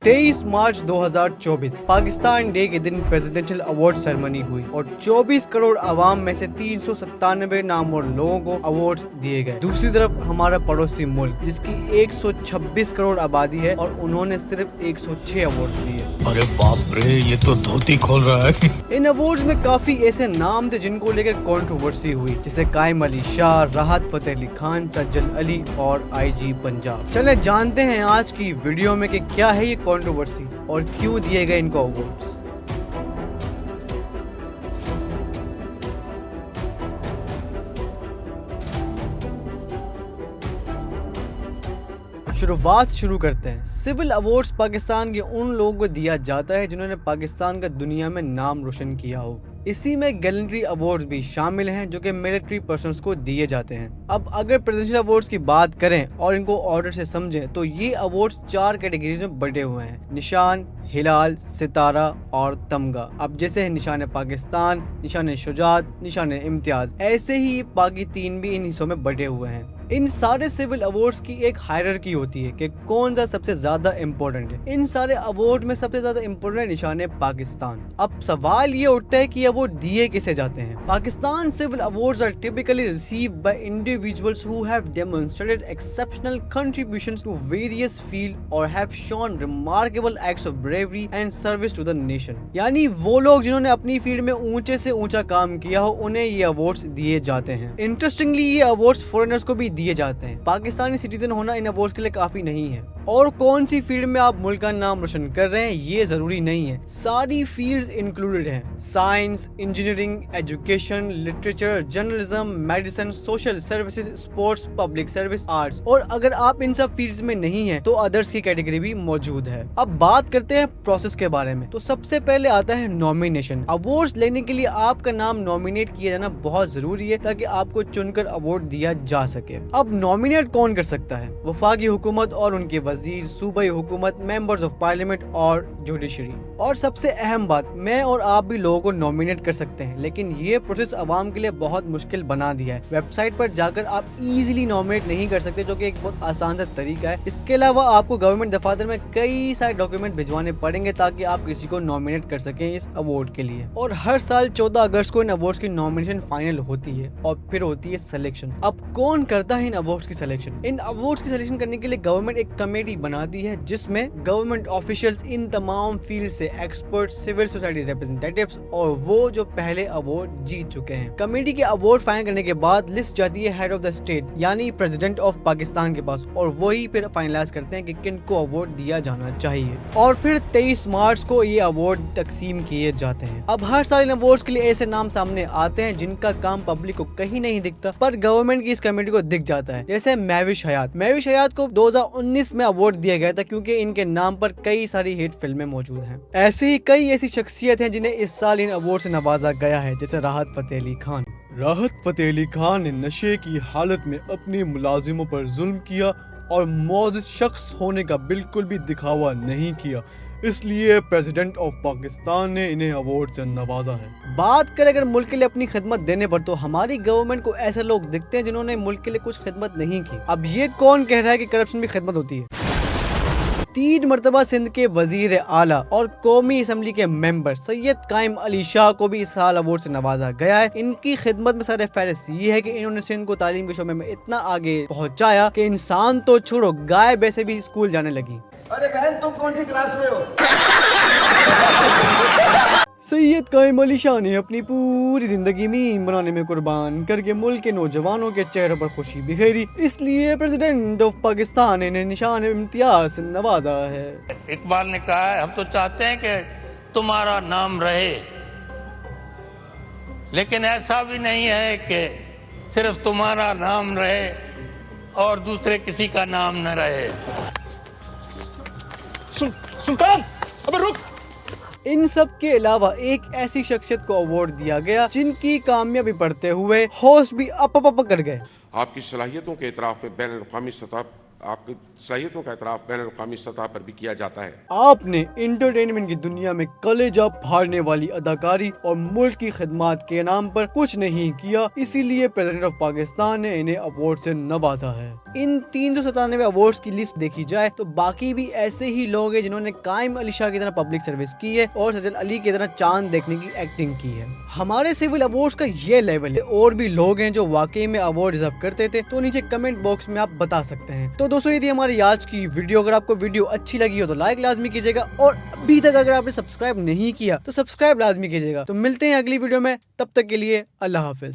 23 मार्च 2024 Pakistan day के दिन presidential award ceremony हुई और 24 करोड़ आवाम में से 397 नामवर लोगों को अवार्ड्स दिए गए। दूसरी तरफ हमारा पड़ोसी मुल्क जिसकी 126 करोड़ आबादी है और उन्होंने सिर्फ 106 अवार्ड्स दिए। अरे बाप रे, ये तो धोती खोल रहा है। इन अवार्ड्स में काफी ऐसे नाम थे जिनको लेकर कंट्रोवर्सी हुई, जैसे कायम अली शाह, राहत फतेह अली खान, सज्जन अली और IG पंजाब। चले जानते हैं आज की वीडियो में कि क्या है ये कंट्रोवर्सी और क्यों दिए गए इनको अवार्ड्स। शुरुआत शुरू करते हैं। सिविल अवार्ड्स पाकिस्तान के उन लोगों को दिया जाता है जिन्होंने पाकिस्तान का दुनिया में नाम रोशन किया हो। इसी में गैलेंट्री अवार्ड्स भी शामिल हैं जो कि मिलिट्री पर्सन्स को दिए जाते हैं। अब अगर प्रेसिडेंशियल अवार्ड्स की बात करें और इनको ऑर्डर से समझें तो ये अवार्ड्स 4 कैटेगरीज में बटे हुए हैं: निशान, हिलाल, सितारा और तमगा। अब जैसे है निशान पाकिस्तान, निशान शुजात, निशान इम्तियाज, ऐसे ही बाकी 3 भी इन हिस्सों में बटे हुए हैं। इन सारे सिविल अवार्ड्स की एक हायरार्की होती है कि कौन सा सबसे ज्यादा इम्पोर्टेंट है। इन सारे अवार्ड में सबसे ज्यादा इम्पोर्टेंट निशान है पाकिस्तान। अब सवाल ये उठता है कि अवार्ड दिए किसे जाते हैं। Pakistan civil awards are typically received by individuals who have demonstrated exceptional contributions to various field और have shown remarkable acts of bravery and service to the nation. यानी वो लोग जिन्होंने अपनी फील्ड में ऊंचे से ऊंचा काम किया हो उन्हें ये अवार्ड्स दिए जाते हैं। इंटरेस्टिंगली ये अवार्ड्स फॉरेनर्स को भी दिए जाते हैं। पाकिस्तानी सिटीजन होना इन अवार्ड्स के लिए काफी नहीं है और कौन सी फील्ड में आप मुल्क का नाम रोशन कर रहे हैं ये जरूरी नहीं है। सारी फील्ड्स इंक्लूडेड हैं: science, engineering, education, literature, journalism, medicine, social services, sports, public service, arts. और अगर आप इन सब फील्ड्स में नहीं है तो अदर्स की कैटेगरी भी मौजूद है। अब बात करते हैं प्रोसेस के बारे में। तो सबसे पहले आता है नॉमिनेशन। अवार्ड्स लेने के लिए आपका नाम नॉमिनेट किया जाना बहुत जरूरी है ताकि आपको चुनकर अवार्ड दिया जा सके। अब नॉमिनेट कौन कर सकता है? वफाकी हुकूमत और उनके वजीर, सूबाई हुकूमत, मेंबर्स ऑफ पार्लियामेंट और जुडिशरी। और सबसे अहम बात, मैं और आप भी लोगों को नॉमिनेट कर सकते हैं, लेकिन ये प्रोसेस अवाम के लिए बहुत मुश्किल बना दिया है। वेबसाइट पर जाकर आप इजीली नॉमिनेट नहीं कर सकते, जो कि एक बहुत आसान सा तरीका है। इसके अलावा आपको गवर्नमेंट दफातर में कई सारे डॉक्यूमेंट भिजवाने पड़ेंगे ताकि आप किसी को नॉमिनेट कर सकें इस अवार्ड के लिए। और हर साल 14 अगस्त को इन अवार्ड्स की नॉमिनेशन फाइनल होती है और फिर होती है सिलेक्शन। अब कौन करता है इन अवार्ड्स की सिलेक्शन? इन अवार्ड्स की सिलेक्शन करने के लिए गवर्नमेंट एक कमेटी बनाती है जिसमें गवर्नमेंट ऑफिशियल्स, इन तमाम फील्ड से एक्सपर्ट, सिविल सोसाइटी रिप्रेजेंटेटिव्स और वो जो पहले अवार्ड जीत चुके हैं। कमेटी के अवार्ड फाइनल करने के बाद लिस्ट जाती है हेड ऑफ द स्टेट यानी प्रेसिडेंट ऑफ पाकिस्तान के पास और वही फिर फाइनलाइज करते हैं कि किन को अवार्ड दिया जाना चाहिए। और फिर 23 मार्च को ये अवार्ड तकसीम किए जाते हैं। अब हर साल इन अवार्ड्स के लिए ऐसे नाम सामने आते हैं जिनका काम पब्लिक को कहीं नहीं दिखता पर गवर्नमेंट की इस कमेटी को दिख जाता है, जैसे महविश हयात। महविश हयात को 2019 में अवार्ड दिया गया था क्योंकि इनके नाम पर कई सारी हिट फिल्में मौजूद हैं। ऐसे ही कई ऐसी शख्सियत हैं जिन्हें इस साल इन अवार्ड से नवाजा गया है, जैसे राहत फतेह अली खान। राहत फतेह अली खान ने नशे की हालत में अपने मुलाजिमों पर जुल्म किया और मोअज़्ज़िज़ शख्स होने का बिल्कुल भी दिखावा नहीं किया, इसलिए प्रेसिडेंट ऑफ पाकिस्तान ने इन्हें अवार्ड से नवाजा है। बात करें अगर मुल्क के लिए अपनी खिदमत देने पर, तो हमारी गवर्नमेंट को ऐसे लोग दिखते हैं जिन्होंने मुल्क के लिए कुछ खिदमत नहीं की। अब ये कौन कह रहा है कि करप्शन भी खिदमत होती है? 3 मरतबा सिंध के वजीर आला और कौमी असम्बली के मेंबर सैयद कायम अली शाह को भी इस साल अवार्ड से नवाजा गया है। इनकी खिदमत में सर फहरिस्त ये है कि इन्होंने सिंध को तालीम के शोबे में इतना आगे पहुंचाया कि इंसान तो छोड़ो, गाय भैंसे भी स्कूल जाने लगी। अरे बहन, तुम कौन सी क्लास में हो? सैयद कायम अली शाह ने अपनी पूरी जिंदगी मीम बनाने में कुर्बान करके मुल्क के नौजवानों के चेहरों पर खुशी बिखेरी, इसलिए प्रेसिडेंट ऑफ पाकिस्तान ने इन्हें निशान इम्तियाज से नवाजा है। इकबाल ने कहा है, हम तो चाहते हैं कि तुम्हारा नाम रहे, लेकिन ऐसा भी नहीं है कि सिर्फ तुम्हारा नाम रहे और दूसरे किसी का नाम न रहे। सुल्तान, अबे रुक। इन सब के अलावा एक ऐसी शख्सियत को अवार्ड दिया गया जिनकी कामयाबी बढ़ते हुए होस्ट भी अप कर गए। आपकी सलाहियतों के इतराफ में बैनुल-अक़वामी सतह आपकी सलाहियतों का एतराफ़ बैन अवी सतह पर भी किया जाता है। आपने इंटरटेनमेंट की दुनिया में कलेजा फाड़ने वाली अदाकारी और मुल्क की खिदमत के नाम पर कुछ नहीं किया, इसीलिए प्रेसिडेंट ऑफ पाकिस्तान ने इन्हें अवार्ड से नवाजा है। इन 397 अवार्ड्स की लिस्ट देखी जाए तो बाकी भी ऐसे ही लोग हैं जिन्होंने कायम अली शाह की तरह पब्लिक सर्विस की है और सजल अली की तरह चांद देखने की एक्टिंग की है। हमारे सिविल अवार्ड्स का ये लेवल है। और भी लोग हैं जो वाकई में अवार्ड डिजर्व करते थे, तो नीचे कमेंट बॉक्स में आप बता सकते हैं। तो दोस्तों, ये थी हमारी आज की वीडियो। अगर आपको वीडियो अच्छी लगी हो तो लाइक लाजमी कीजिएगा, और अभी तक अगर आपने सब्सक्राइब नहीं किया तो सब्सक्राइब लाजमी कीजिएगा। तो मिलते हैं अगली वीडियो में, तब तक के लिए अल्लाह हाफिज।